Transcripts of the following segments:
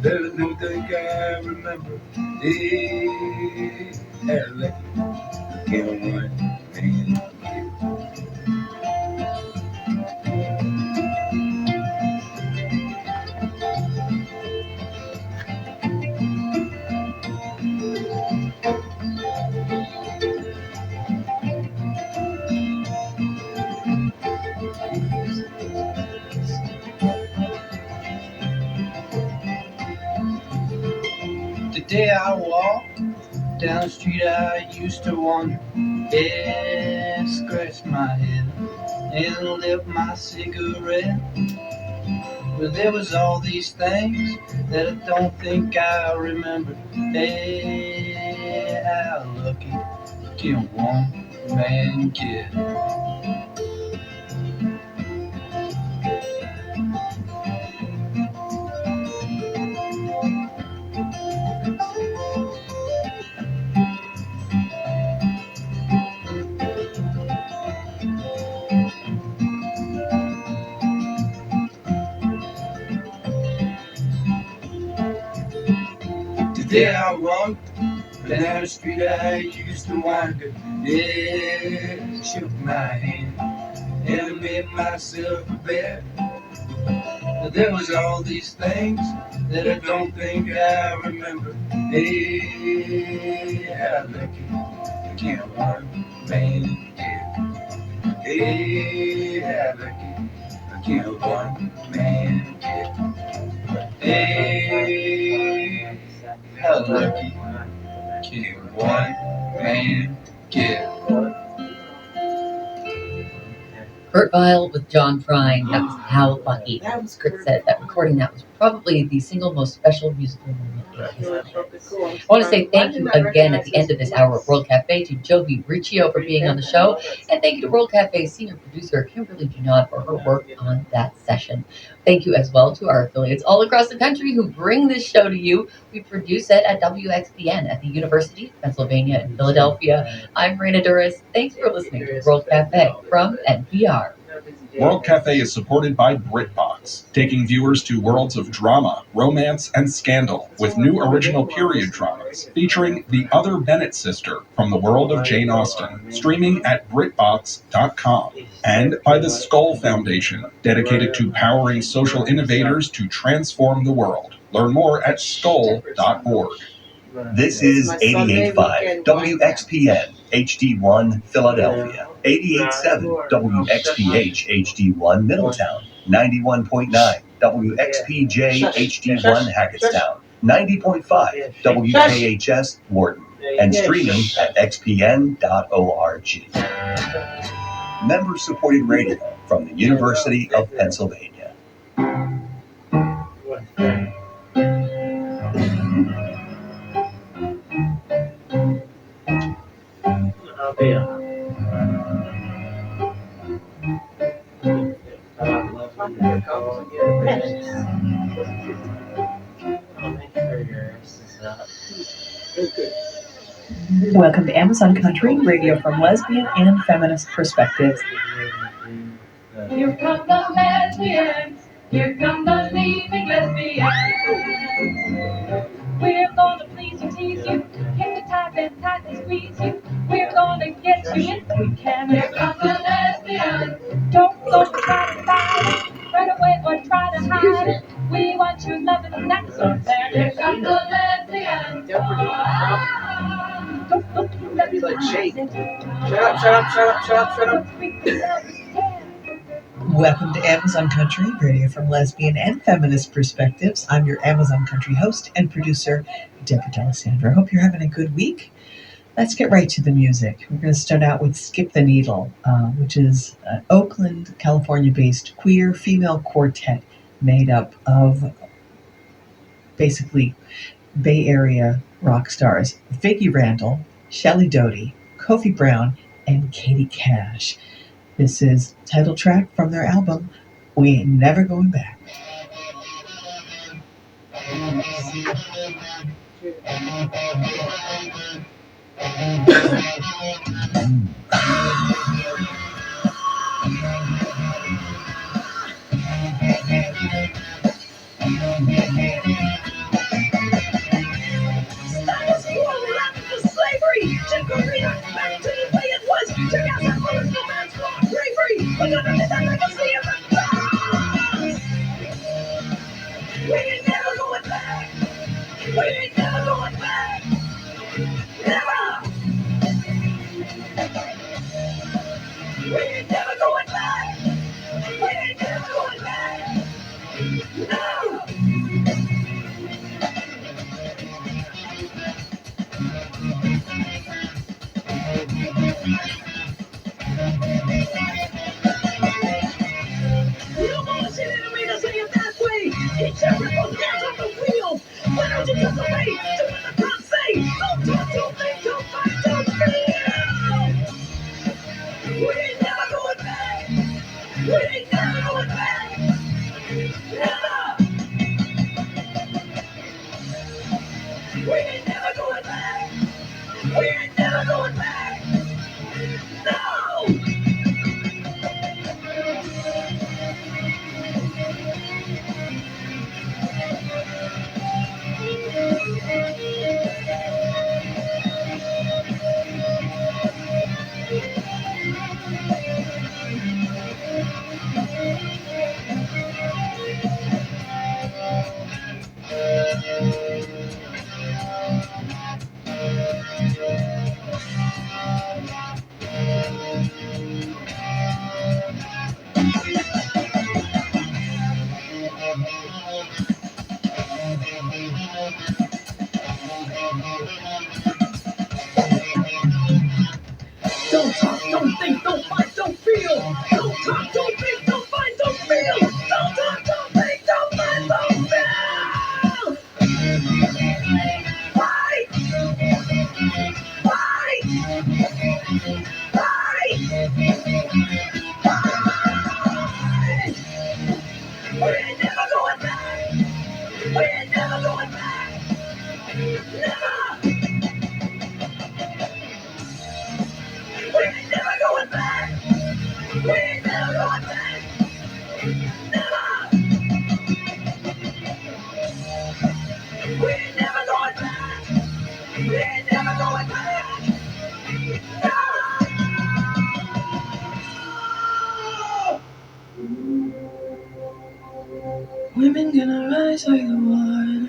that I don't think I remember. Hey, Alex, can't one man. The day I walked down the street I used to wander, yeah, scratch my head and lit my cigarette. Well, there was all these things that I don't think I remember. Hey, how lucky can one man get? Today I walked down the street I used to wander, yeah, shook my hand and made myself a bet. There was all these things that I don't think I remember. Hey, how lucky can one man get? Hey, how lucky can one man get? Hey, how lucky can one man get? Kurt Vile with John Prine. That was How Lucky. That was Kurt said that recording that was probably the single most special musical moment in his life. I want to say thank you again at the end of this hour of World Cafe to Jovi Riccio for being on the show, and thank you to World Cafe's senior producer Kimberly Junod for her work on that session. Thank you as well to our affiliates all across the country who bring this show to you. We produce it at WXPN at the University of Pennsylvania in Philadelphia. I'm Raina Duras. Thanks for listening to World Cafe from NPR. World Cafe is supported by BritBox, taking viewers to worlds of drama, romance, and scandal with new original period dramas featuring the other Bennett sister from the world of Jane Austen, streaming at BritBox.com. And by the Skoll Foundation, dedicated to powering social innovators to transform the world. Learn more at skoll.org. This is 88.5 WXPN HD1 Philadelphia, 88.7 WXPH HD1 Middletown, 91.9 WXPJ HD1 Hackettstown, 90.5 WKHS Wharton, and streaming at xpn.org. Member-supported radio from the University of Pennsylvania. Welcome to Amazon Country, radio from lesbian and feminist perspectives. Here come the lesbians, here come the leaving lesbians. We're gonna please you, tease you, tightly squeeze you. We're gonna get you if we can. Here come the lesbians. Don't go try to fight it, run away or try to hide it. We want your loving and that's so fair. Here come the lesbians. Don't look at He's like, shake. Shut up. Welcome to Amazon Country, radio from lesbian and feminist perspectives. I'm your Amazon Country host and producer, Deborah D'Alessandro. Hope you're having a good week. Let's get right to the music. We're going to start out with Skip the Needle, which is an Oakland, California-based queer female quartet made up of basically Bay Area rock stars Vicki Randle, Shelley Doty, Kofi Brown, and Katie Cash. This is the title track from their album, We Ain't Never Going Back. We're gonna miss that legacy of the past. We ain't never going back. We ain't never going back. Never. We ain't never going back. We ain't never going back. No. You don't want to see the enemy to say it that way. Get your ripple hands off the wheel. Why don't you just obey to what the cops say? Don't talk, don't think, don't fight, don't feel. We ain't never going back. We ain't never going back. Never. We ain't never going back. We ain't never going back. No. Don't talk, don't think, don't fight, don't feel. Don't talk, don't think, don't fight, don't feel. Don't talk, don't think, don't fight, don't feel. Fight! Fight! Fight! Fight! We ain't never going back. We ain't never going back. Never. We ain't never going back. We ain't never going back. Never. We ain't never going back. We ain't never going back. No. Women gonna rise like the water.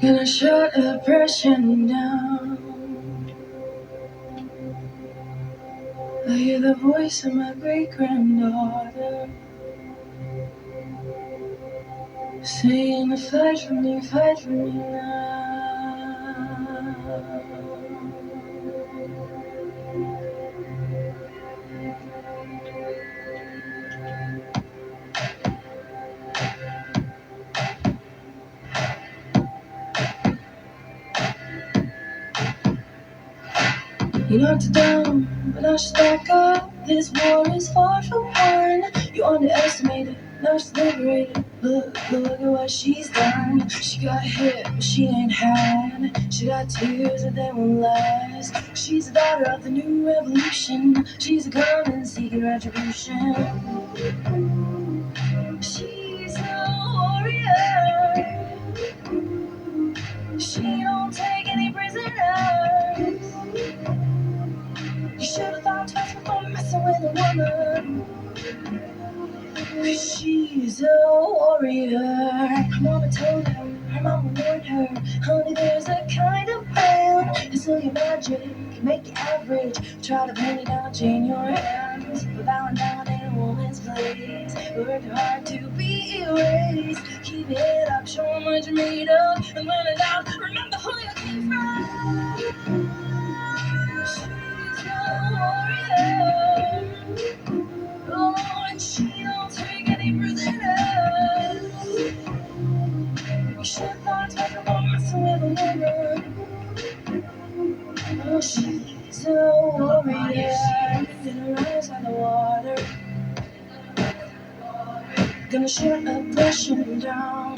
Gonna shut oppression down. I hear the voice of my great-granddaughter saying, fight for me now. You knocked her down, but now she's back up. This war is far from won. You underestimated, now she's liberated. Look at what she's done. She got hit, but she ain't had. She got tears, but they won't last. She's the daughter of the new revolution. She's a common seeking retribution. She's a warrior. She don't take any prisoners. You should have thought twice before messing with a woman. 'Cause she's a warrior. Her mama told her mama warned her, honey, there's a kind of man. It's still your magic, make you average. Try to bring you down, chain your hands. But bowing down in a woman's place. Work hard to be erased. Keep your head up, show 'em what you're made of. And when it's out, remember who you came from. She's a warrior. Oh, and she don't take any prisoners. You should have thought twice before messing with a woman. Oh, she's a warrior. Gonna rise out of the water. Gonna shut oppression down.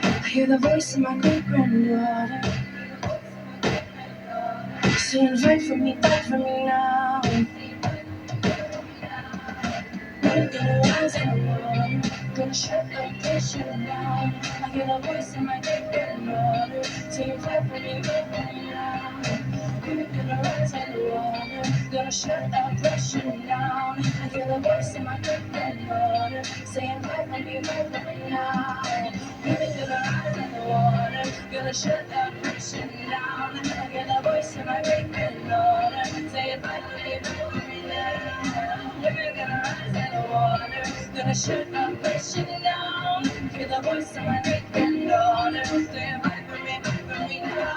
I hear the voice of my great-granddaughter saying, fight for me now. Gonna rise out of the water. Gonna shut oppression down. I hear the voice of my great-granddaughter saying, fight for me now. We're gonna rise on the water, gonna shut the pressure down. I hear the voice in my breath water saying, "Fight for me, fight for me now." We're gonna rise on the water, gonna shut the pressure down. I hear the voice in my breath water saying, "Fight for me, fight for me now." We're gonna rise on the water, gonna shut the pressure down. Hear the voice in my breath water saying, "Fight for me, fight for me now."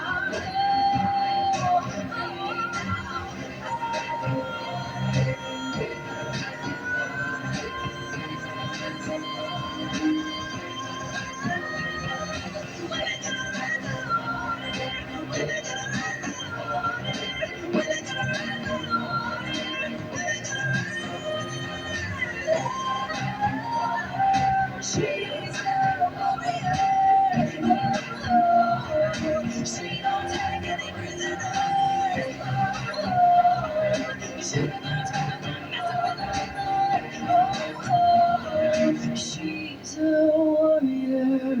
She's a warrior. She don't take any prisoners. She don't She's a warrior.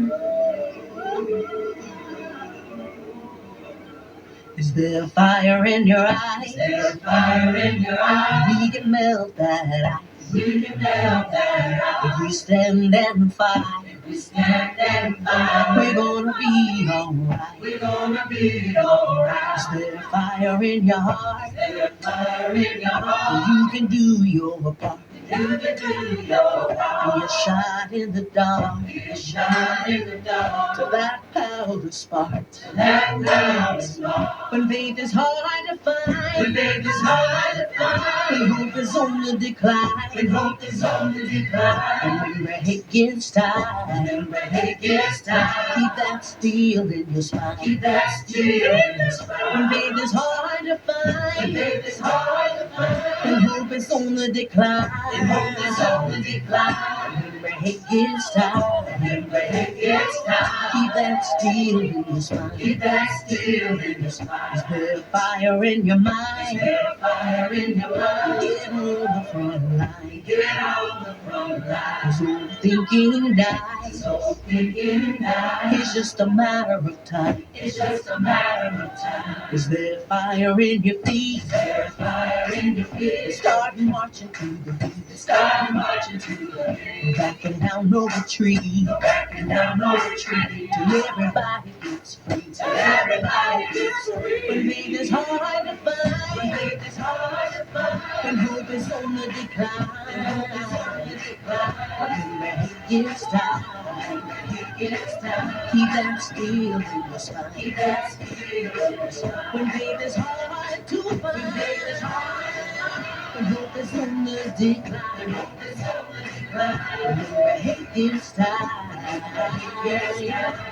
Is there fire in your eyes? Is there fire in your eyes? We can melt that ice. We can melt that ice. If we stand and fight. If we stand and fight. We're gonna be alright. We're gonna be alright. Is there fire in your heart? Is there fire in your heart? You can do your part. You can do your part. Be a shot in the dark. Be a shot in the dark. To that powder spark. To that powder spark. When faith is hard to find. When faith is hard to find. When hope is on the decline. When hope is on the decline. And when the hate gets tight. When the hate gets tight. Keep that steel in your spine. Keep that steel in your spine. When faith is hard to find. When faith is hard to find. When hope is on the decline. When hope is on the decline. When the hate gets tight. When the hate gets tight. Keep that steel in your spine. Keep that steel in your spine. Is there fire in your mind? Is there fire in your mind? Get on the front line. Get on the front line. So thinking dies. So thinking dies. It's just a matter of time. It's just a matter of time. Is there fire in your feet? Is there fire in your feet? Start marching to the beat. Start marching to the beat. Backing down no retreat. Backing down no retreat. Till everybody gets free. Till everybody gets free. When faith is hard to find. When faith is hard to find. When hope is on the decline. When hope is on the decline. When the hate gets tight. When the hate gets tight. Keep that steel in your spine. Keep that steel in your spine. When faith is hard to find. When faith is hard to find. When hope is on the decline. When hope is on the decline. When the hate gets tight.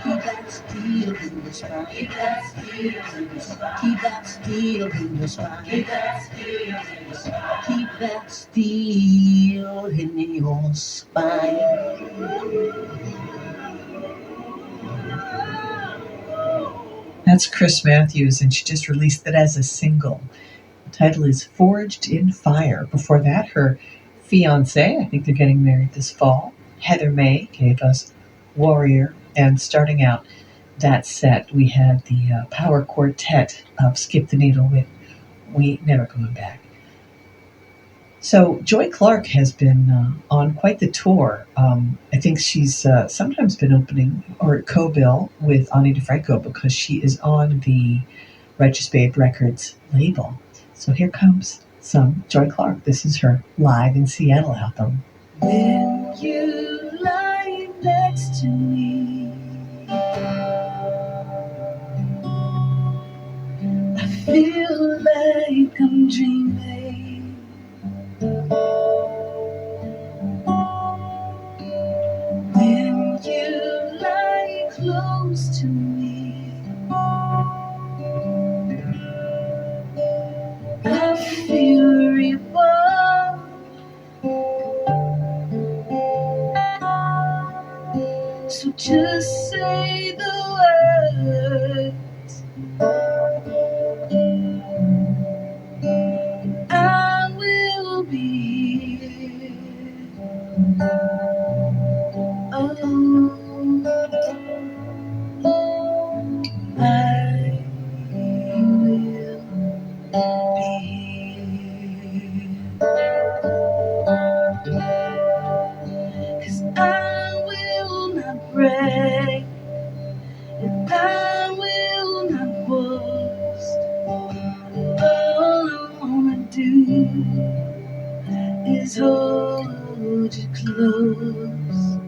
Keep that steel in your spine. Keep that steel in your spine. Keep that steel in your spine. Keep that steel in your spine. Keep that steel in your spine. That's Chris Matthews, and she just released it as a single. The title is Forged in Fire. Before that, her fiance, I think they're getting married this fall, Heather May, gave us Warrior. And starting out that set, we had the power quartet of Skip the Needle with We Never Coming Back. So Joy Clark has been on quite the tour. I think she's sometimes been opening or co-bill with Ani DeFranco because she is on the Righteous Babe Records label. So here comes some Joy Clark. This is her Live in Seattle album. When you lie next to me, I feel like I'm dreaming. When you lie close to me, I feel reborn. So just say the words, I will be here. Oh, I will hold you close.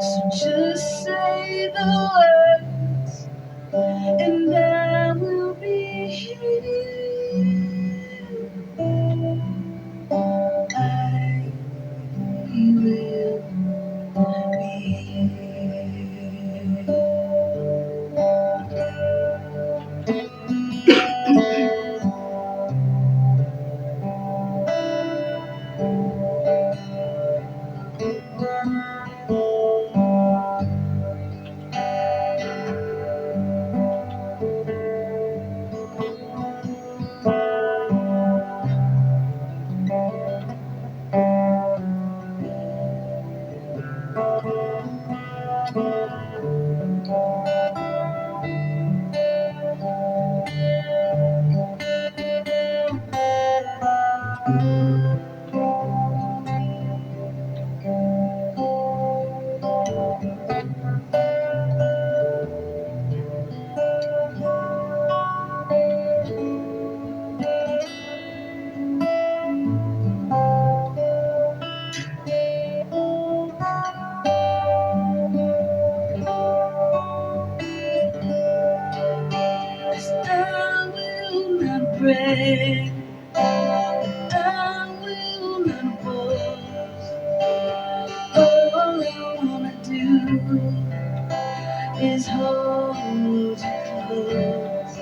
So just say the words, and I will be here. I will be here. I will not break, I will not boast. All I wanna do is hold you close.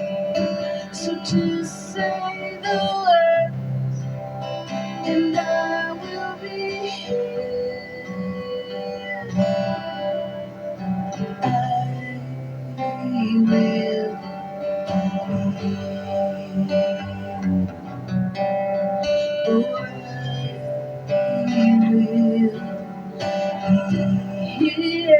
So just say the word, and I will be here. I will be here. Oh, I will be here.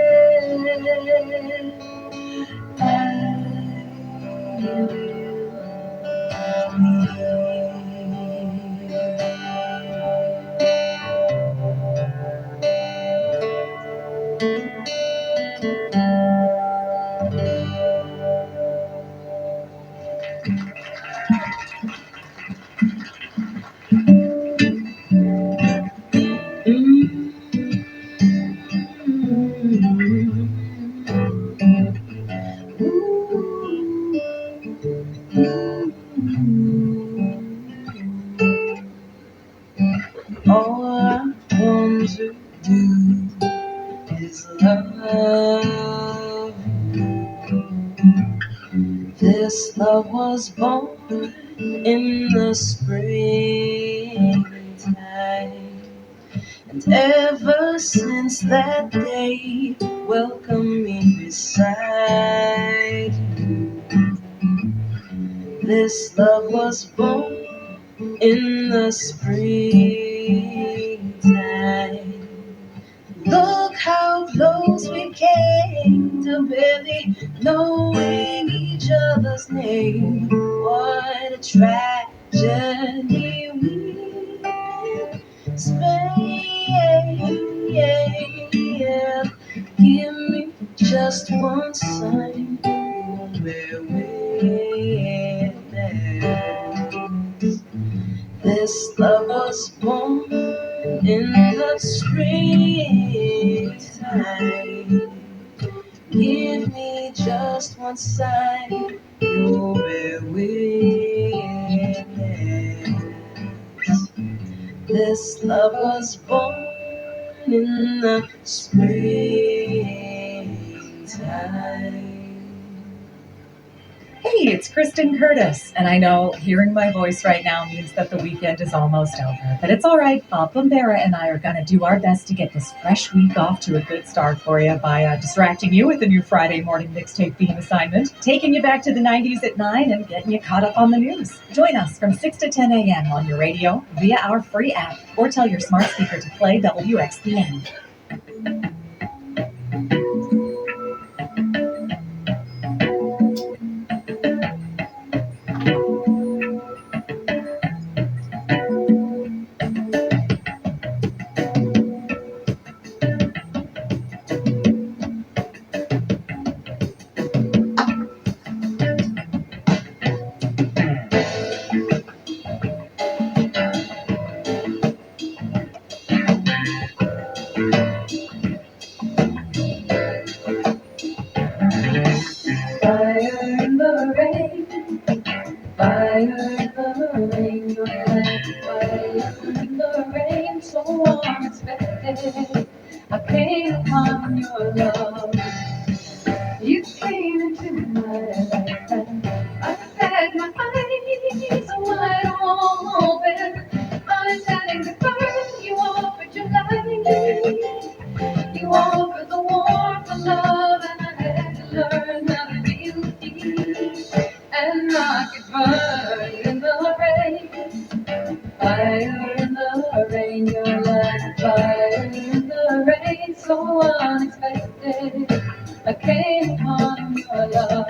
All I want to do is love you. This love was born in the springtime, and ever since that day, welcome me beside you. This love was born in the springtime. Look how close we came to barely knowing each other's name. What a tragedy we spent. Give me just one sign, bear witness. This love was born in the springtime. Give me just one sign, you'll bear witness. This love was born in the springtime. Hey, it's Kristen Curtis, and I know hearing my voice right now means that the weekend is almost over, but it's all right. Bob Bombera and I are going to do our best to get this fresh week off to a good start for you by distracting you with a new Friday morning mixtape theme assignment, taking you back to the 90s at 9 and getting you caught up on the news. Join us from 6 to 10 a.m. on your radio, via our free app, or tell your smart speaker to play WXBN. I came upon your love. You came into my life and I had my eyes wide open. I was standing to burn. You offered your life. You offered the warmth of love, and I had to learn how to feel peace and not get burned in the rain. Fire in the rain, you're like fire in the rain, so unexpected. I came upon your love.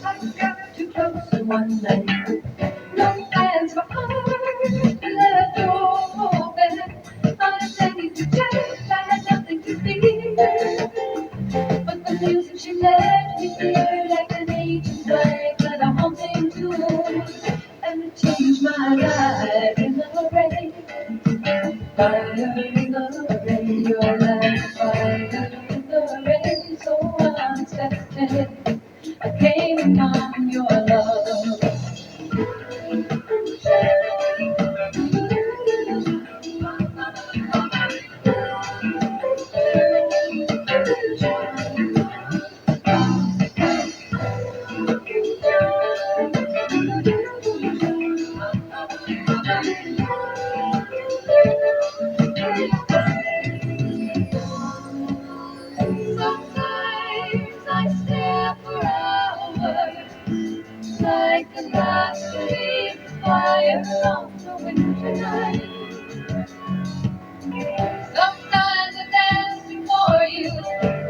I got too close one night. No plans for heart, left open. Understanding to change, I had nothing to fear. But the music she left me here like an ancient flag, like a haunting tune. And it changed my life in the rain. Fire in the rain, you're like fire in the rain, so unexpected. I came upon your love. Sometimes I stare for hours, like a last leaf fire on the winter night. Sometimes I dance before you,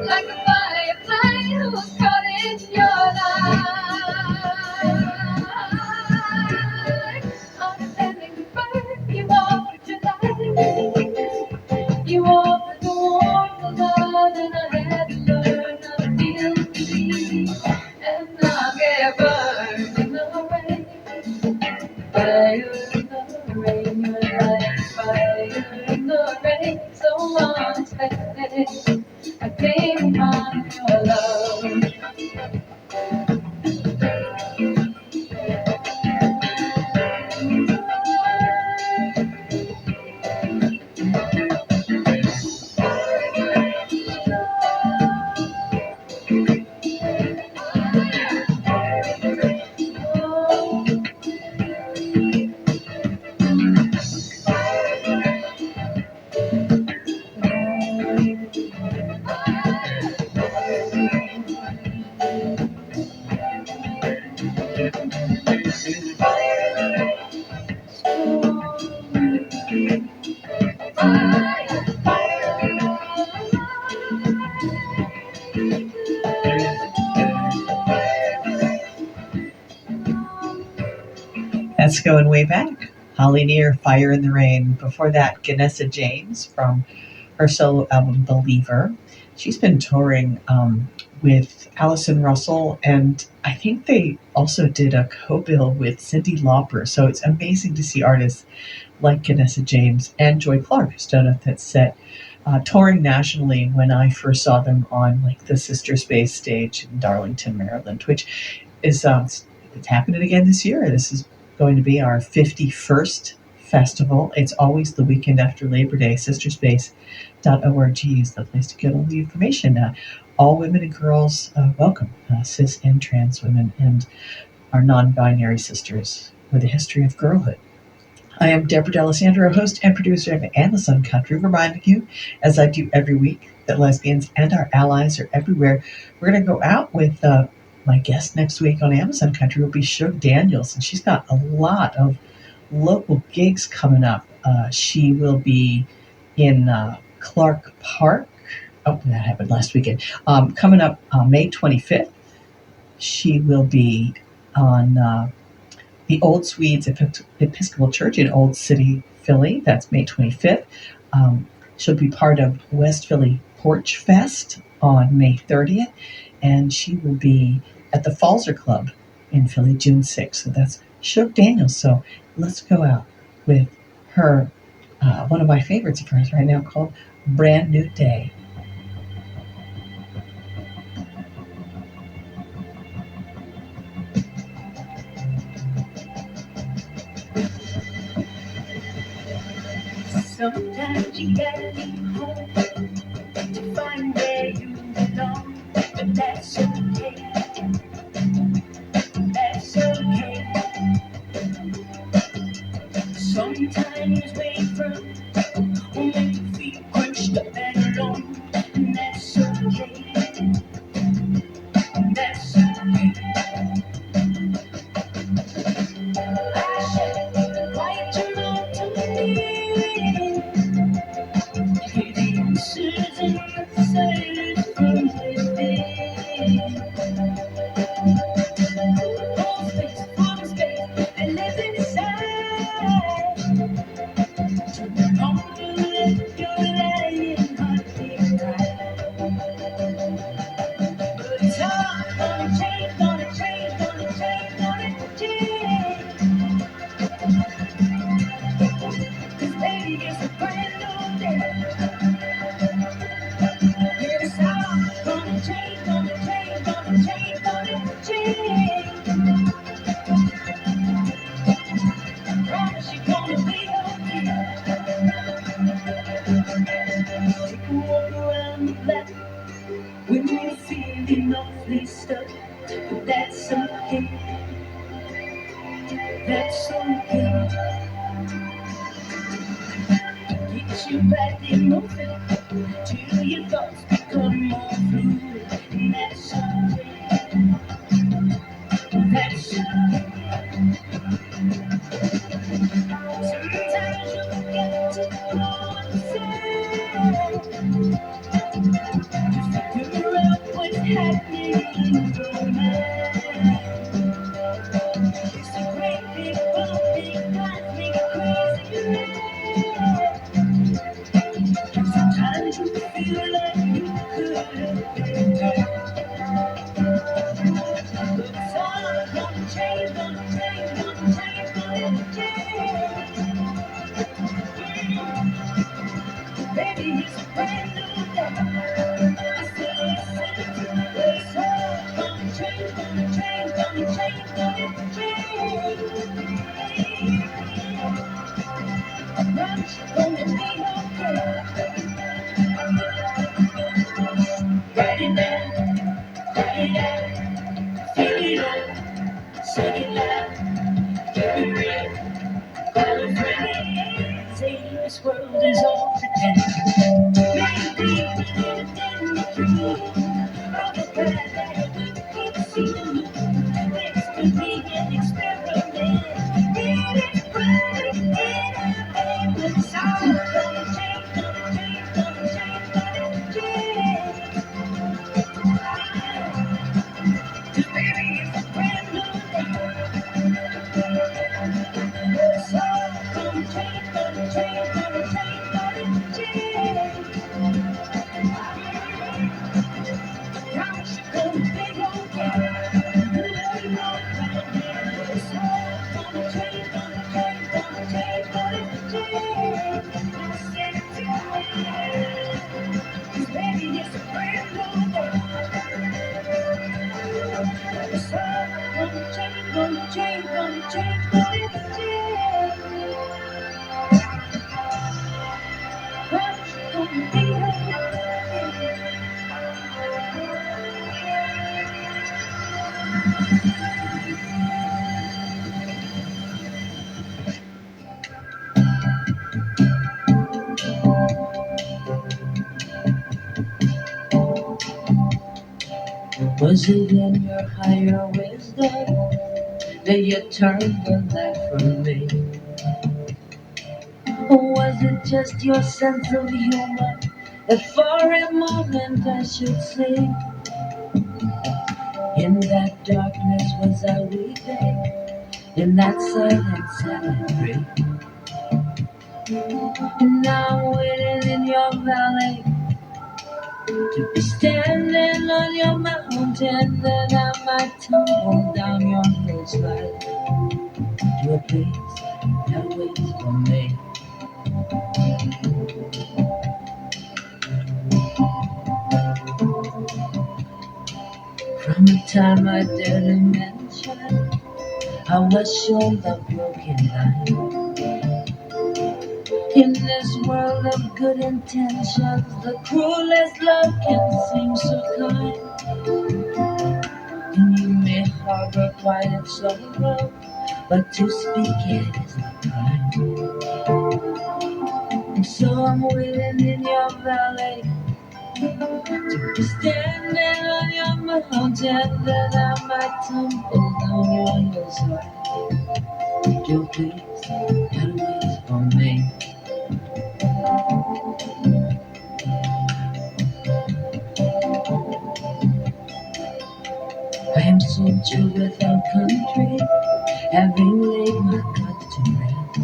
like a firefly who's caught in your light. Understanding the burn, you offered your life. You offered the warmth of love, and I had to learn how to feel peace and not get burned in the rain. Fire in the rain, you're like fire in the rain, so unexpected. I came upon your love. That's going way back. Holly Near, Fire in the Rain. Before that, Ganessa James from her solo album Believer. She's been touring with Allison Russell, and I think they also did a co-bill with Cyndi Lauper. So it's amazing to see artists like Ganessa James and Joy Clark, who's done at that set, touring nationally. When I first saw them on like the Sister Space stage in Darlington, Maryland, which is it's happening again this year. This is going to be our 51st festival. It's always the weekend after Labor Day. Sisterspace.org is the place to get all the information. All women and girls welcome, cis and trans women, and our non-binary sisters with a history of girlhood. I am Deborah D'Alessandro, host and producer of Amazon Country, reminding you, as I do every week, that lesbians and our allies are everywhere. We're going to go out with my guest next week on Amazon Country will be Shug Daniels, and she's got a lot of local gigs coming up. She will be in Clark Park. Oh, that happened last weekend. Coming up May 25th, she will be on the Old Swedes Episcopal Church in Old City, Philly. That's May 25th. She'll be part of West Philly Porch Fest on May 30th. And she will be at the Falzer Club in Philly, June 6th. So that's Shug Daniels. So let's go out with her, one of my favorites of hers right now, called Brand New Day. Some Sometimes you gotta leave home to find where you belong, but that's okay. That's okay. Sometimes where you're from will make you feel crushed up and alone, and that's okay. That's okay. I should quiet your mind to me. Hear the answers in the silence from within. Full space, and live inside. Don't let your lying heart be right. But it's hard, gonna change, gonna change, gonna change, gonna change. 'Cause baby, it's a brand new day. It's hard, gonna change, gonna change, gonna change, gonna change. I promise you're gonna be okay. Take a walk around the block when you're feeling awfully stuck. But that's okay. That's okay. Get you back in moving till your thoughts become more fluid. And that's okay. That's okay. Sometimes you get to know what's figure out what's happening in your mind. It's a great big bumping cosmic crazy land. Sometimes you feel like you could have been dead. But it's all gonna change, gonna change, gonna change, gonna change. Baby, it's a brand new day. I said, it's all gonna change, gonna change, gonna change, gonna change. I promise you're gonna be okay. Write it down, write it out, feel it all, sing it loud, keep it real, call a friend. Say this world is all pretend. Maybe in the truth, all the pride that we keep seeing. This could be an experiment. It is right in our head, but it's all gonna change, gonna change, gonna change, gonna change. 'Cause baby, it's a brand new day. It's all gonna change, gonna change, gonna change, gonna change. I promise you're gonna be okay. It's all gonna change, gonna change, gonna change, gonna change. I said it to you. 'Cause baby, it's a brand new day. It's all gonna change, gonna change, gonna change, gonna change. Promise you're gonna be okay. Was it in your higher wisdom that you turned the light from me? Or was it just your sense of humor that for a moment I should say? In that darkness was I weeping, in that silence and free. And now waiting in your valley, to be standing on your mountain, that I might tumble down your hillside to a place that waits for me. From the time I didn't mention I was sure the broken line, In this world of good intentions, the cruelest love can seem so kind. And you may harbor quiet sorrow, but to speak it is not crime. And so I'm waiting in your valley, to be standing on your mountain, that I might tumble down your hillside. Would you please and wait for me? I am soldier without country, having laid my guns to rest.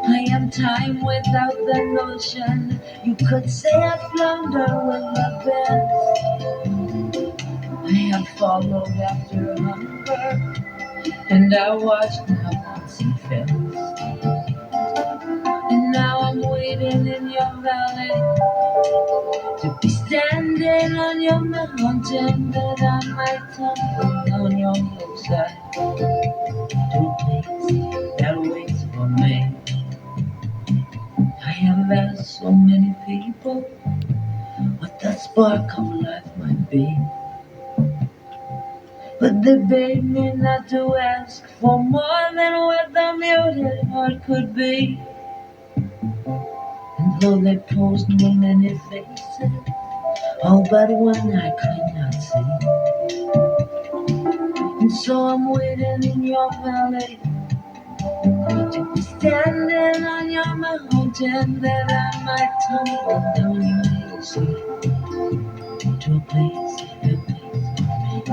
I am time without the notion, you could say I flounder with my best. I have followed after hunger, and I watched my wants and fills. And now I'm waiting in your valley, to be standing on your mountain, that I might tumble down your hillside to a place that waits for me. I have asked so many people what the spark of life might be, but they bade me not to ask for more than what the muted heart could be. And though they posed me many faces, all but one I could not see. And so I'm waiting in your valley, to be standing on your mountain, that I might tumble down your hillside to a place that waits for me.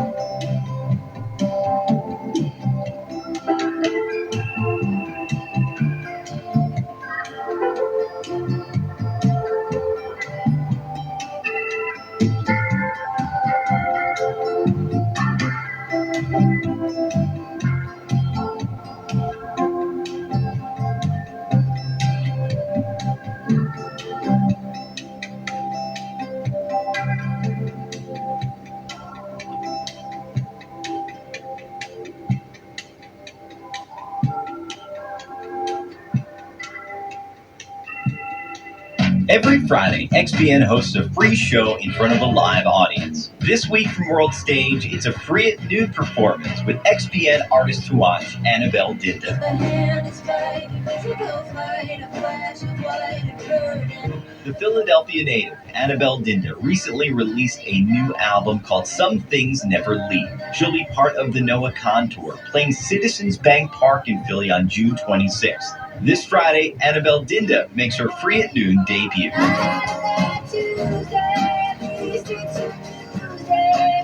Every Friday, XPN hosts a free show in front of a live audience. This week from World Stage, it's a free at noon performance with XPN artist to watch, Annabelle Dinda. The Philadelphia native, Annabelle Dinda, recently released a new album called Some Things Never Leave. She'll be part of the Noah Khan Tour, playing Citizens Bank Park in Philly on June 26th. This Friday, Annabelle Dinda makes her free at noon debut.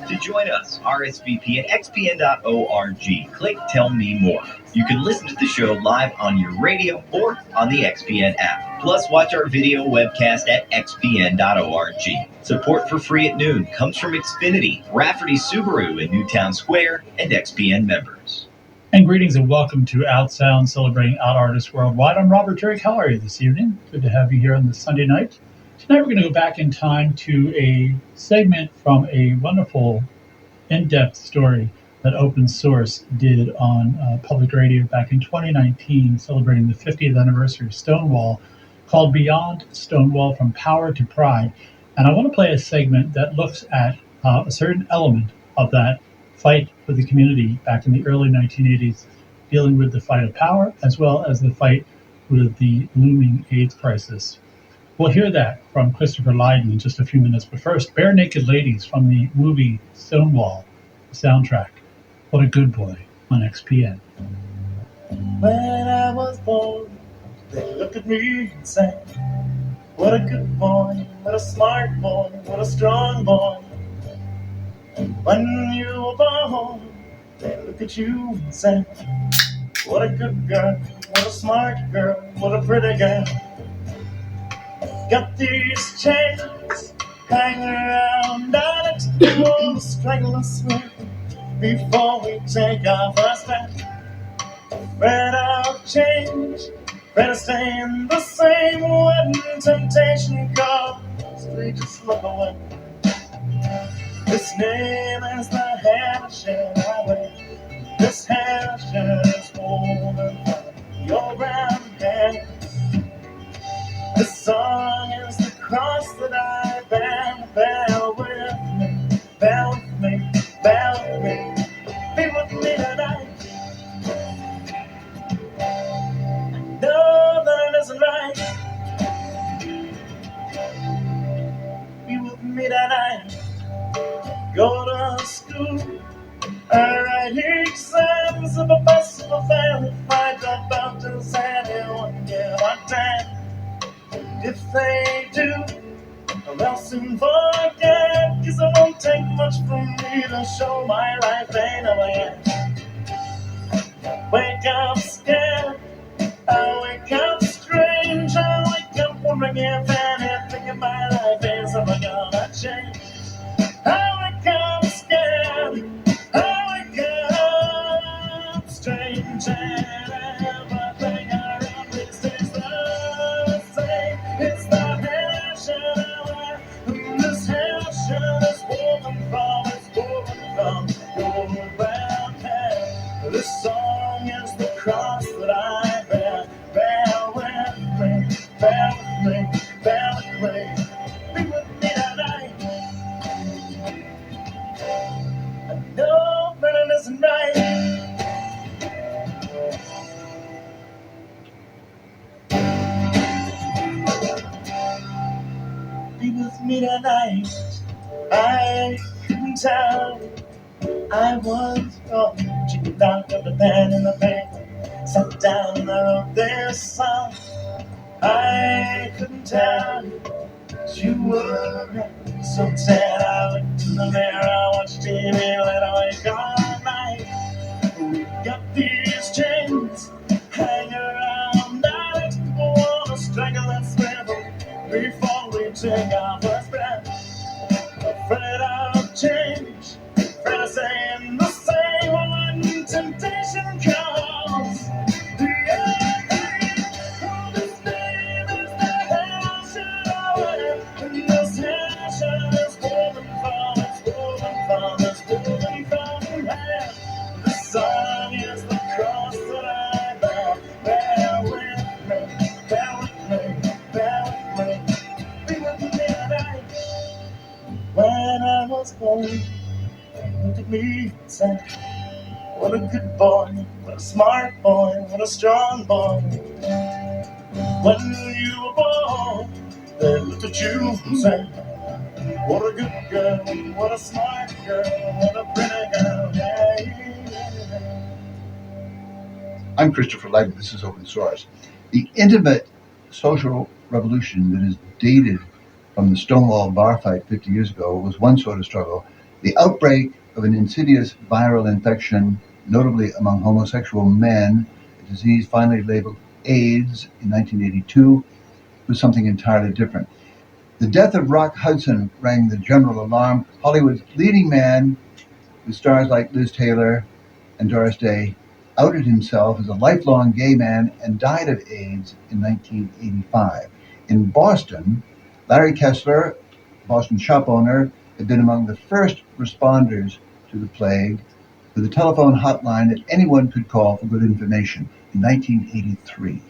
To join us, RSVP at xpn.org. Click Tell Me More. You can listen to the show live on your radio or on the XPN app. Plus, watch our video webcast at xpn.org. Support for Free at Noon comes from Xfinity, Rafferty Subaru in Newtown Square, and XPN members. And greetings and welcome to OutSound, celebrating out artists worldwide. I'm Robert Jurek. How are you this evening? Good to have you here on this Sunday night. Tonight we're going to go back in time to a segment from a wonderful in-depth story that Open Source did on public radio back in 2019, celebrating the 50th anniversary of Stonewall, called Beyond Stonewall, From Power to Pride. And I want to play a segment that looks at a certain element of that fight for the community back in the early 1980s, dealing with the fight of power as well as the fight with the looming AIDS crisis. We'll hear that from Christopher Lydon in just a few minutes, but first, Bare Naked Ladies from the movie Stonewall, the soundtrack. What a Good Boy on XPN. When I was born, they looked at me and said, what a good boy, what a smart boy, what a strong boy. When you were born, they look at you and say, what a good girl, what a smart girl, what a pretty girl. Got these chains hanging around our necks, you want to strangle us with before we take our first step. Afraid of change, afraid of staying the same when temptation comes, we just look away. This name is the Hampshire Highway. This Hampshire is holding your ground. hand. This song is the cross that I bear. Bear with me, bear with me, bear with me. Be with me tonight. No, that isn't right. Be with me tonight. Go to school. I write exams of a bus of a family. Find about to anyone give a damn. If they do, they'll soon forget. 'Cause it won't take much for me to show my life ain't over yet. Wake up scared, I wake up strange. I wake up wondering if anything in my life is ever gonna change. I wake up scared, I wake up strange. And everything around me stays the same. It's the hair shirt I wear, and this hair shirt is woven from your brown hair. This song is the cross that I bear. Bear with me, bear with me, bear with me. Be with me tonight. I know that it isn't right. Be with me tonight. I couldn't tell I was wrong. She knocked up the pen in the paper, sat down and I wrote this song. I couldn't tell you were right. So sad I looked in the mirror, I watched TV, laid awake all night. We got these chains hanging around night. People wanna strangle us before we take our first breath. Afraid of change, afraid of saying the same when temptation comes. This name is the hell should I wear? And this hair shirt is woven from hair. This song is the cross that I bear. Bear with me, bear with me, bear with me. Be with me tonight. When I was born, look at me and said, what a good boy, what a smart boy, what a strong boy. When you were born, they looked at you and said, what a good girl, what a smart girl, what a pretty girl, yeah. I'm Christopher Lighton. This is Open Source. The intimate social revolution that is dated from the Stonewall bar fight 50 years ago was one sort of struggle. The outbreak of an insidious viral infection, notably among homosexual men, a disease finally labeled AIDS in 1982, was something entirely different. The death of Rock Hudson rang the general alarm. Hollywood's leading man, with stars like Liz Taylor and Doris Day, outed himself as a lifelong gay man and died of AIDS in 1985. In Boston, Larry Kessler, Boston shop owner, had been among the first responders to the plague, with a telephone hotline that anyone could call for good information in 1983.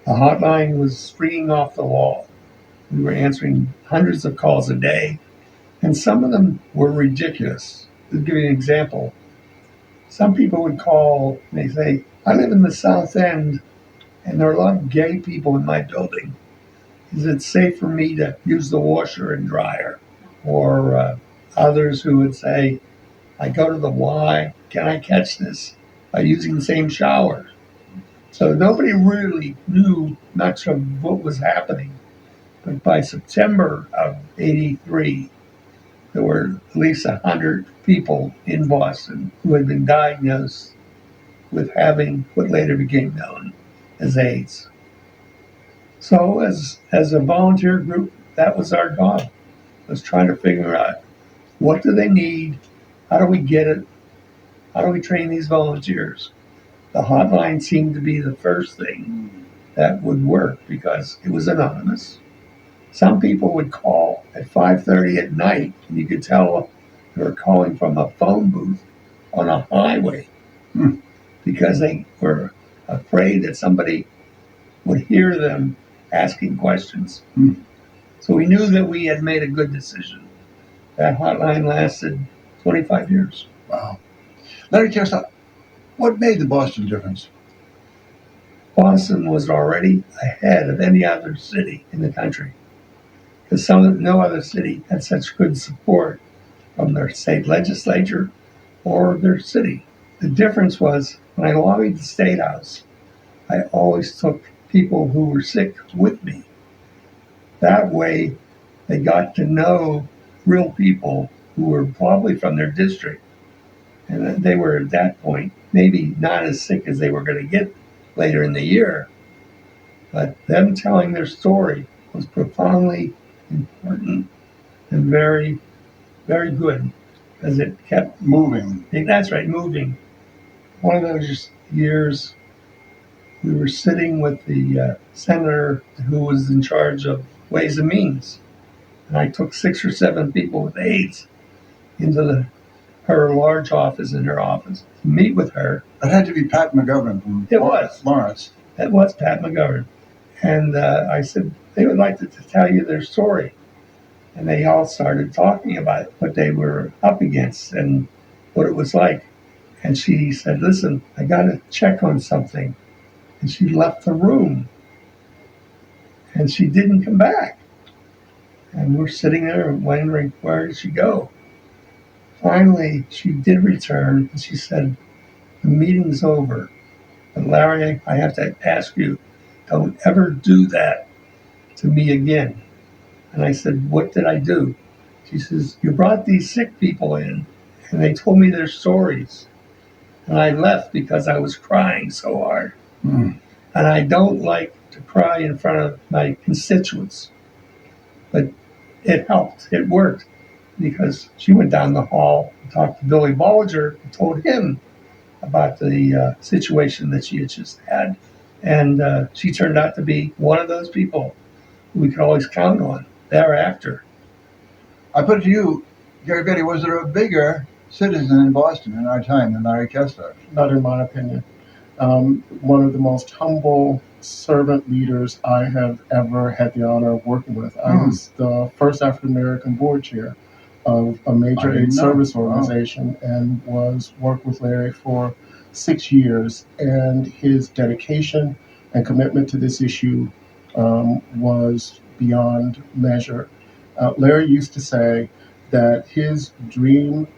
The hotline was springing off the wall. We were answering hundreds of calls a day, and some of them were ridiculous. To give you an example, some people would call and they say, I live in the South End and there are a lot of gay people in my building. Is it safe for me to use the washer and dryer? Or others who would say, I go to the Y, can I catch this by using the same shower? So nobody really knew much of what was happening. But by September of '83, there were at least 100 people in Boston who had been diagnosed with having what later became known as AIDS. So as a volunteer group, that was our job, was trying to figure out what do they need, how do we get it, how do we train these volunteers. The hotline seemed to be the first thing that would work because it was anonymous. Some people would call at 5:30 at night, and you could tell they were calling from a phone booth on a highway because they were afraid that somebody would hear them asking questions. So we knew that we had made a good decision. That hotline lasted 25 years. Wow. Larry Kessler, what made the Boston difference? Boston was already ahead of any other city in the country, because no other city had such good support from their state legislature or their city. The difference was when I lobbied the State House, I always took people who were sick with me. That way, they got to know real people who were probably from their district. And they were at that point maybe not as sick as they were going to get later in the year. But them telling their story was profoundly important and very, very good, because it kept moving. That's right, moving. One of those years, we were sitting with the senator who was in charge of Ways and Means. And I took 6 or 7 people with AIDS into her large office in her office to meet with her. It had to be Pat McGovern from Lawrence. That was Pat McGovern. And I said, they would like to tell you their story. And they all started talking about what they were up against and what it was like. And she said, listen, I got to check on something. And she left the room. And she didn't come back. And we're sitting there wondering, where did she go? Finally, she did return, and she said, the meeting's over. But Larry, I have to ask you, don't ever do that to me again. And I said, what did I do? She says, you brought these sick people in, and they told me their stories. And I left because I was crying so hard. And I don't like to cry in front of my constituents. But it helped. It worked. Because she went down the hall and talked to Billy Bollinger and told him about the situation that she had just had. And she turned out to be one of those people who we could always count on thereafter. I put it to you, Gary Betty, was there a bigger citizen in Boston in our time than Larry Kessler? Not in my opinion. One of the most humble servant leaders I have ever had the honor of working with. I was the first African American board chair of a major AIDS service organization and worked with Larry for 6 years. And his dedication and commitment to this issue was beyond measure. Larry used to say that his dream,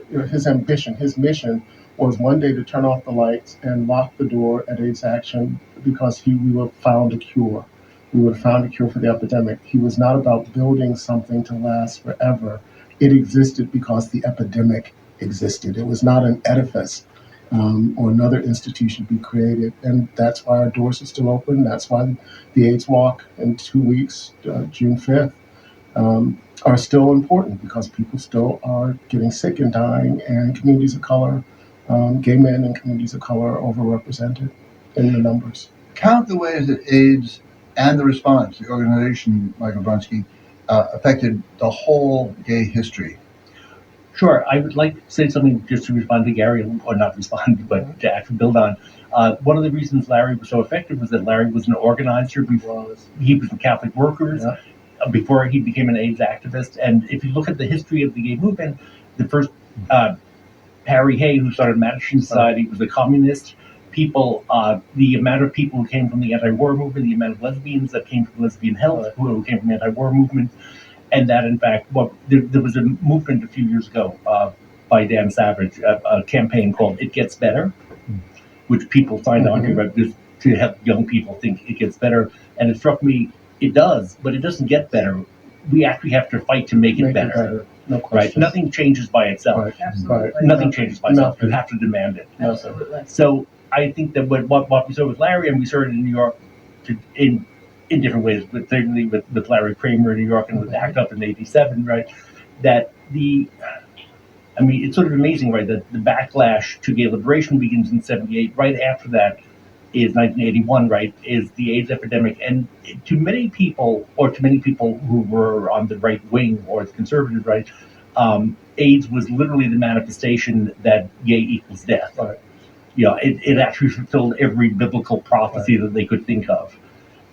his ambition, his mission was one day to turn off the lights and lock the door at AIDS Action because we would have found a cure. We would have found a cure for the epidemic. He was not about building something to last forever. It existed because the epidemic existed. It was not an edifice or another institution to be created. And that's why our doors are still open. That's why the AIDS Walk in 2 weeks, June 5th, are still important, because people still are getting sick and dying, and communities of color, gay men and communities of color are overrepresented in the numbers. Count the ways that AIDS and the response, the organization, Michael Bronsky, affected the whole gay history. Sure. I would like to say something just to respond to Gary, or not respond, but to actually build on. One of the reasons Larry was so effective was that Larry was an organizer before he was the Catholic Workers, before he became an AIDS activist. And if you look at the history of the gay movement, the first Harry Hay, who started Mattachine Society, was a communist. People, the amount of people who came from the anti-war movement, the amount of lesbians that came from Lesbian Health, who came from the anti-war movement, and that, in fact, there was a movement a few years ago by Dan Savage, a campaign called It Gets Better, which people signed on to help young people think it gets better. And it struck me, it does, but it doesn't get better. We actually have to fight to make it better. No question. Right? Nothing changes by itself. Right. Nothing changes by itself. You have to demand it. Absolutely. So I think that what we saw with Larry, and we saw it in New York in different ways, but certainly with Larry Kramer in New York and with ACT UP in '87, right? That it's sort of amazing, right? That the backlash to gay liberation begins in '78. Right after that is 1981, right? Is the AIDS epidemic, and to many people who were on the right wing or the conservative right, AIDS was literally the manifestation that gay equals death. Right. it actually fulfilled every biblical prophecy that they could think of.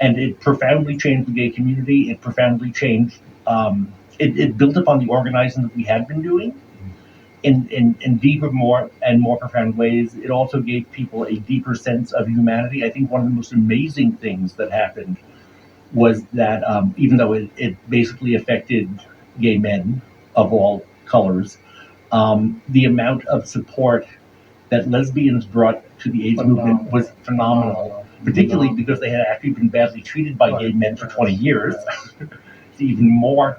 And it profoundly changed the gay community. It profoundly changed, it built upon the organizing that we had been doing in deeper, more profound ways. It also gave people a deeper sense of humanity. I think one of the most amazing things that happened was that even though it basically affected gay men of all colors, the amount of support that lesbians brought to the AIDS movement was phenomenal, particularly because they had actually been badly treated by gay men for 20 years. It's even more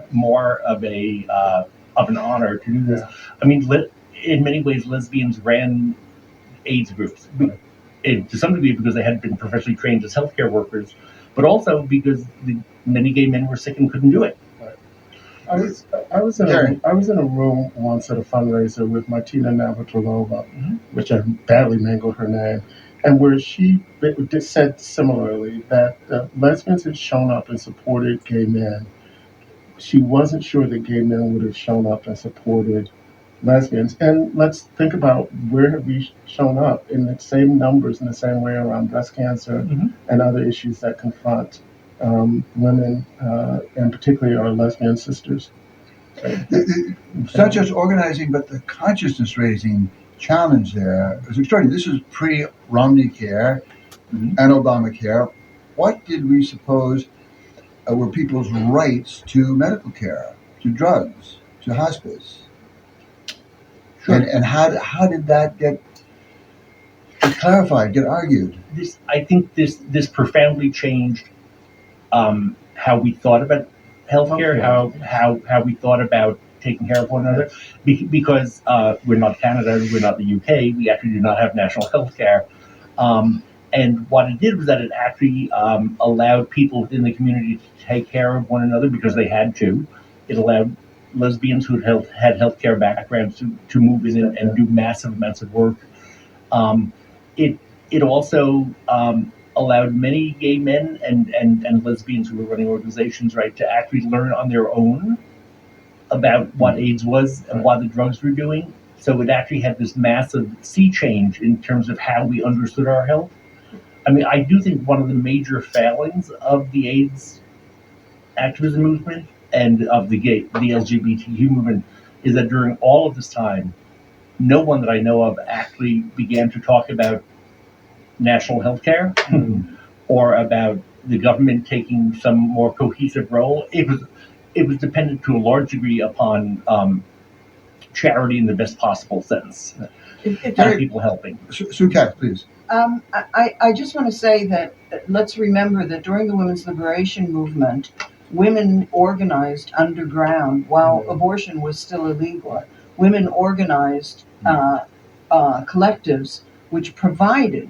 of an honor to do this. I mean, in many ways, lesbians ran AIDS groups, to some degree because they had been professionally trained as healthcare workers, but also because many gay men were sick and couldn't do it. I was in a room once at a fundraiser with Martina Navratilova, which I badly mangled her name, and where she said similarly that lesbians had shown up and supported gay men. She wasn't sure that gay men would have shown up and supported lesbians. And let's think about where have we shown up in the same numbers, in the same way around breast cancer and other issues that confront women, and particularly our lesbian sisters. It's not just organizing, but the consciousness raising challenge there is extraordinary. This is pre-Romney Care and Obamacare. What did we suppose were people's rights to medical care, to drugs, to hospice? Sure. And how did that get clarified, get argued? I think this profoundly changed how we thought about healthcare, how we thought about taking care of one another. Because we're not Canada, we're not the UK, we actually do not have national health care. And what it did was that it actually allowed people within the community to take care of one another because they had to. It allowed lesbians who had healthcare backgrounds to move in and do massive amounts of work. It also allowed many gay men and lesbians who were running organizations, to actually learn on their own about what AIDS was and what the drugs were doing. So it actually had this massive sea change in terms of how we understood our health. I mean, I do think one of the major failings of the AIDS activism movement and of the LGBTQ movement is that during all of this time, no one that I know of actually began to talk about national health care or about the government taking some more cohesive role. It was dependent to a large degree upon charity in the best possible sense. And people helping. Sue Katz, please. I just want to say that let's remember that during the women's liberation movement, women organized underground while abortion was still illegal. Women organized collectives which provided,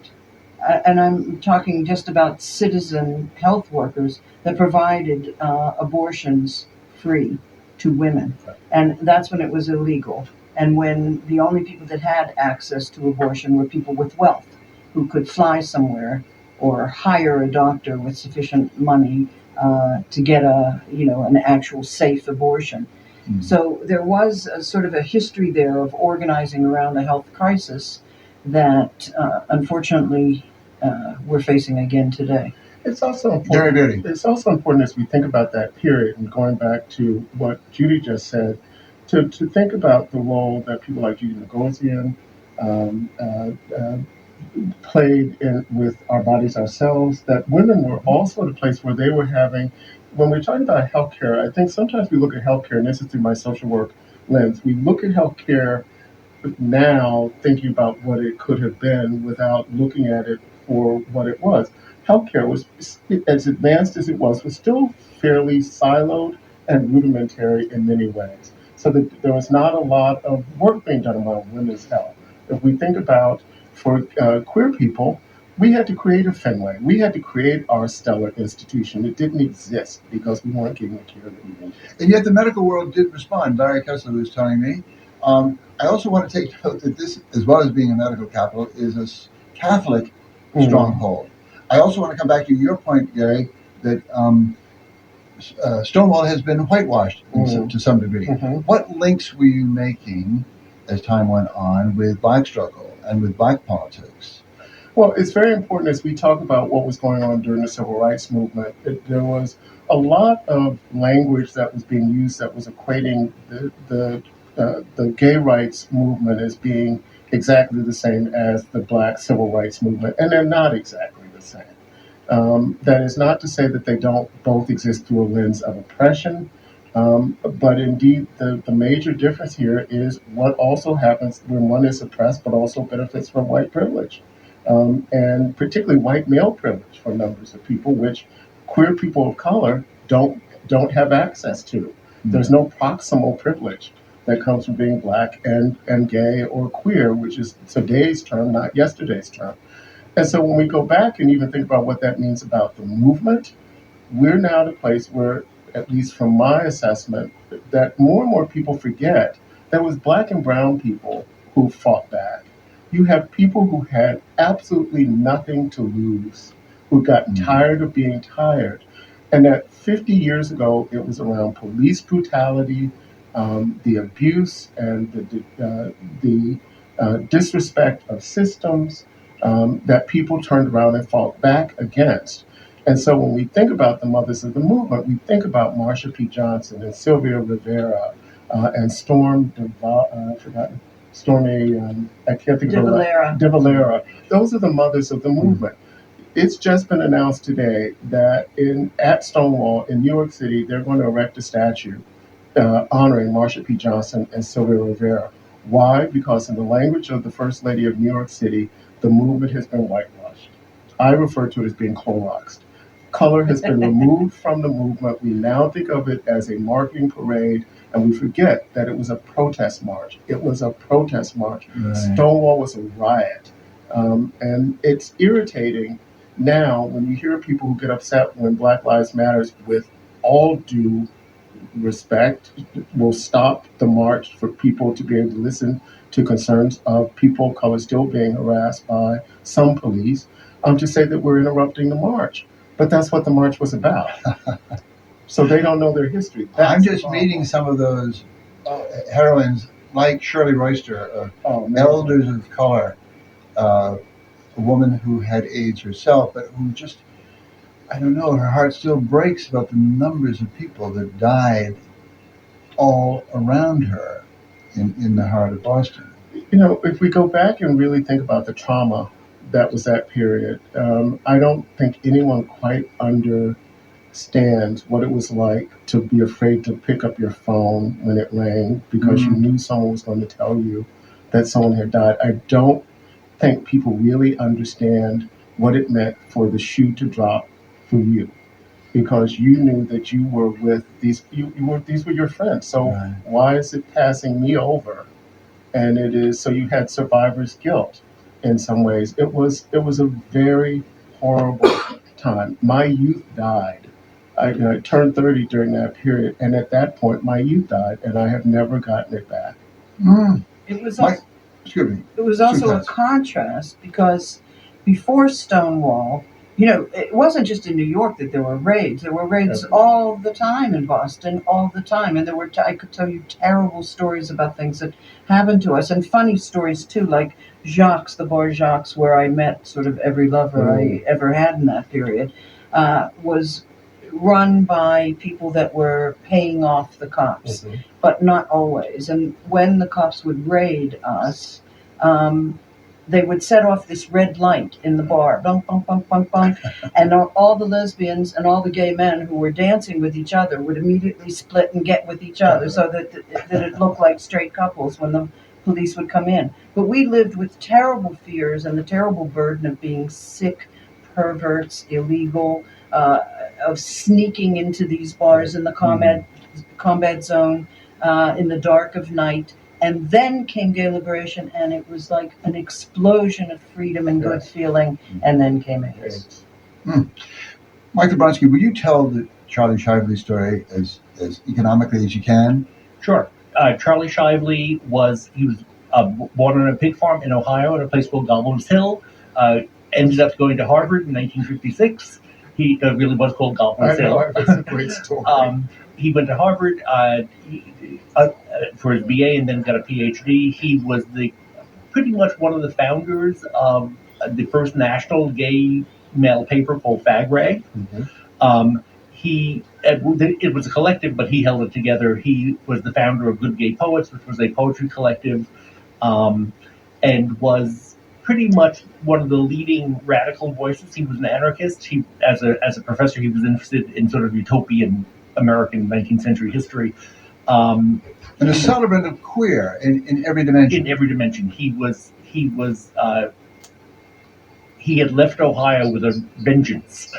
and I'm talking just about citizen health workers, that provided abortions free to women. And that's when it was illegal. And when the only people that had access to abortion were people with wealth who could fly somewhere or hire a doctor with sufficient money to get an actual safe abortion. So there was a sort of a history there of organizing around a health crisis that unfortunately we're facing again today. It's also important. It's also important as we think about that period and going back to what Judy just said, to think about the role that people like Judy Nagosian played with Our Bodies Ourselves, that women were also at a place where they were having, when we're talking about healthcare, I think sometimes we look at healthcare, and this is through my social work lens, we look at healthcare now thinking about what it could have been without looking at it for what it was. Healthcare was, as advanced as it was still fairly siloed and rudimentary in many ways. So that there was not a lot of work being done around women's health. If we think about, for queer people, we had to create a Fenway. We had to create our stellar institution. It didn't exist because we weren't giving the care that we needed. And yet the medical world did respond. Larry Kessler was telling me. I also want to take note that this, as well as being a medical capital, is a Catholic stronghold. I also want to come back to your point, Gary, that Stonewall has been whitewashed to some degree. What links were you making as time went on with Black struggle and with black politics? Well, it's very important as we talk about what was going on during the civil rights movement. There was a lot of language that was being used that was equating the gay rights movement as being exactly the same as the black civil rights movement, and they're not exactly the same. That is not to say that they don't both exist through a lens of oppression, but indeed the major difference here is what also happens when one is oppressed but also benefits from white privilege. And particularly white male privilege for numbers of people, which queer people of color don't have access to. There's no proximal privilege that comes from being black and gay or queer, which is today's term, not yesterday's term. And so when we go back and even think about what that means about the movement, we're now at a place where, at least from my assessment, that more and more people forget that it was black and brown people who fought back. You have people who had absolutely nothing to lose, who got tired of being tired. And that 50 years ago, it was around police brutality, the abuse and the disrespect of systems that people turned around and fought back against. And so when we think about the mothers of the movement, we think about Marsha P. Johnson and Sylvia Rivera and Stormy, I can't think of her name. De Valera. Those are the mothers of the movement. It's just been announced today that at Stonewall in New York City, they're going to erect a statue honoring Marsha P. Johnson and Sylvia Rivera. Why? Because in the language of the First Lady of New York City, the movement has been whitewashed. I refer to it as being Cloroxed. Color has been removed from the movement. We now think of it as a marketing parade, and we forget that it was a protest march. It was a protest march. Right. Stonewall was a riot. And it's irritating now when you hear people who get upset when Black Lives Matter, with all due respect, will stop the march for people to be able to listen to concerns of people of color still being harassed by some police, to say that we're interrupting the march. But that's what the march was about. So they don't know their history. I'm just meeting some of those heroines like Shirley Royster, elders of color, a woman who had AIDS herself, but who just, I don't know, her heart still breaks about the numbers of people that died all around her in the heart of Boston. You know, if we go back and really think about the trauma that was that period, I don't think anyone quite understands what it was like to be afraid to pick up your phone when it rang because you knew someone was going to tell you that someone had died. I don't think people really understand what it meant for the shoe to drop for you, because you knew that you were with these were your friends. So why is it passing me over? And it is, so you had survivor's guilt in some ways. It was a very horrible time. My youth died. I turned 30 during that period, and at that point my youth died, and I have never gotten it back. It was also a contrast, because before Stonewall, it wasn't just in New York that there were raids. There were raids all the time in Boston, all the time. And I could tell you terrible stories about things that happened to us, and funny stories too, like Jacques, the bar Jacques, where I met sort of every lover I ever had in that period, was run by people that were paying off the cops, but not always. And when the cops would raid us, they would set off this red light in the bar, bunk, bunk, bunk, bunk, bunk, and all the lesbians and all the gay men who were dancing with each other would immediately split and get with each other, so that it looked like straight couples when the police would come in. But we lived with terrible fears and the terrible burden of being sick, perverts, illegal, of sneaking into these bars in the combat zone in the dark of night. And then came gay liberation, and it was like an explosion of freedom and good feeling, and then came AIDS. Michael Bronski, will you tell the Charlie Shively story as economically as you can? Sure. Charlie Shively was born on a pig farm in Ohio at a place called Goblins Hill, ended up going to Harvard in 1956. He really was called Goblins Hill. That's a great story. He went to Harvard for his BA and then got a PhD. He was the pretty much one of the founders of the first national gay male paper called Fag Rag. It was a collective, but he held it together. He was the founder of Good Gay Poets, which was a poetry collective, and was pretty much one of the leading radical voices. He was an anarchist. As a professor, he was interested in sort of utopian American 19th century history. And a celebrant of queer in every dimension. In every dimension, he had left Ohio with a vengeance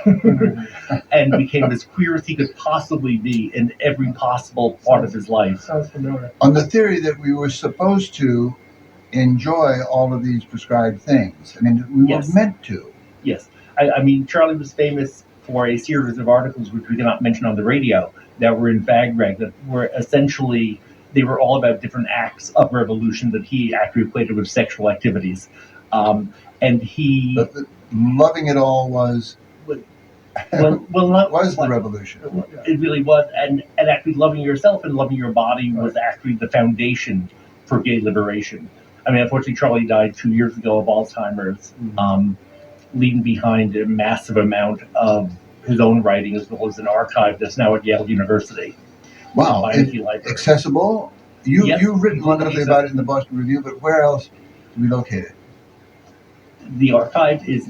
and became as queer as he could possibly be in every possible part of his life. Sounds familiar. On the theory that we were supposed to enjoy all of these prescribed things. I mean, we were meant to. Yes. I mean, Charlie was famous for a series of articles, which we cannot mention on the radio, that were in Fag Rag, that were essentially, they were all about different acts of revolution that he actually equated with sexual activities. And he... But loving it all was... was the revolution. It really was. And actually loving yourself and loving your body was actually the foundation for gay liberation. I mean, unfortunately, Charlie died 2 years ago of Alzheimer's, leaving behind a massive amount of his own writing, as well as an archive that's now at Yale University. Wow. Accessible? You've written wonderfully about it in the Boston Review, but where else do we locate it? The archive is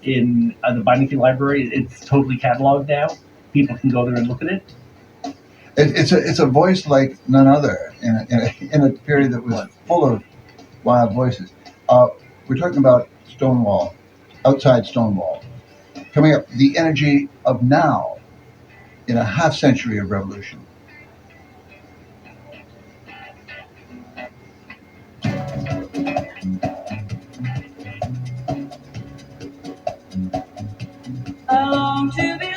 in the Beinecke Library. It's totally cataloged now. People can go there and look at it. It's a voice like none other in a period that was full of wild voices. We're talking about Stonewall, outside Stonewall. Coming up, the energy of now in a half century of revolution. I long to be lifted.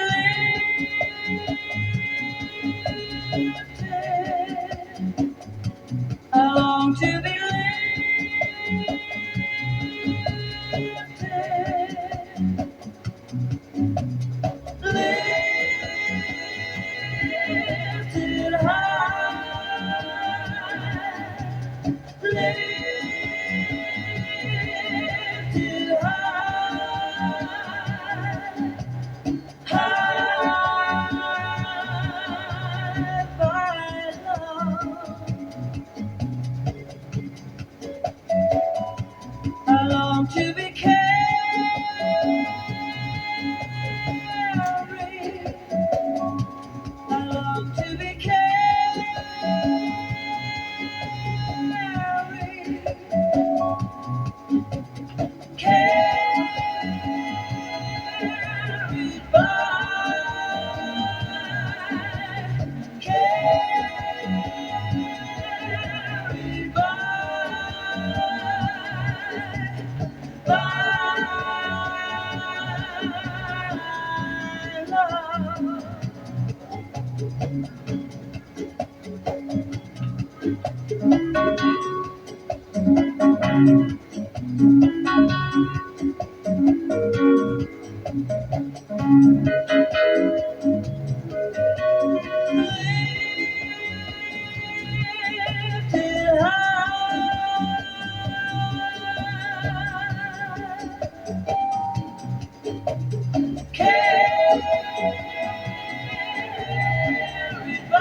I long to be lifted high. Lifted high by love. I long to be carried. I long to be carried by. Carried by love. Lifted high. Carried by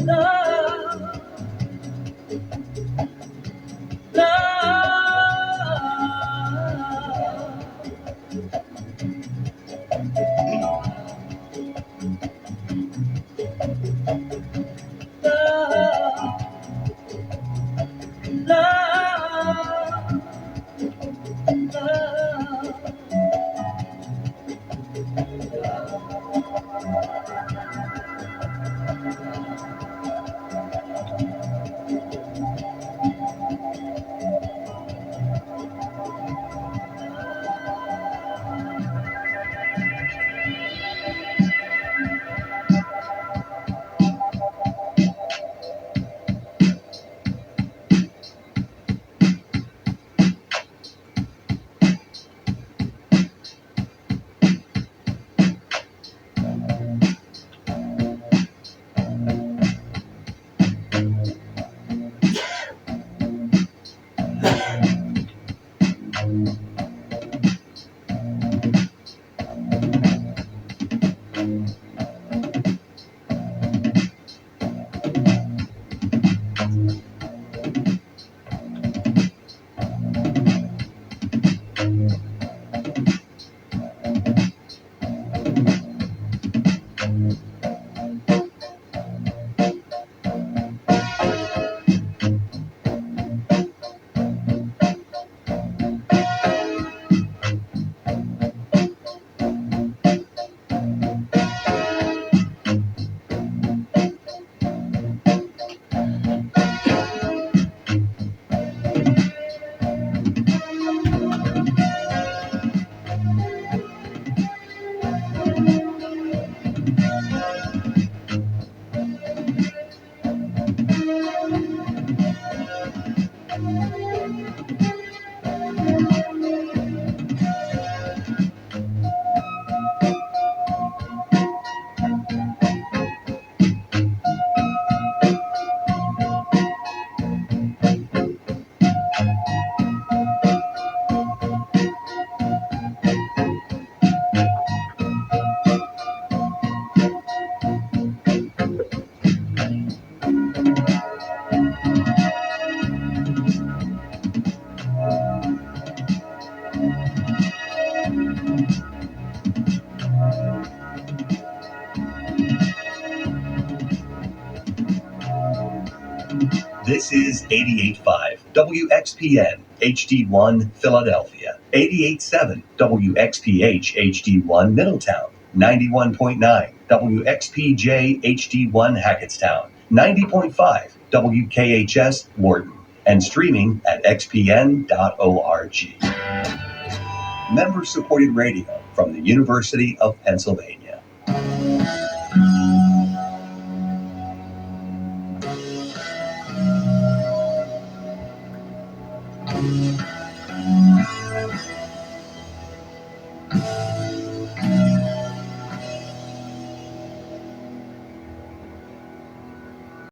love. This is 88.5 WXPN HD1 Philadelphia, 88.7 WXPH HD1 Middletown, 91.9 WXPJ HD1 Hackettstown, 90.5 WKHS Wharton, and streaming at xpn.org. Member-supported radio from the University of Pennsylvania.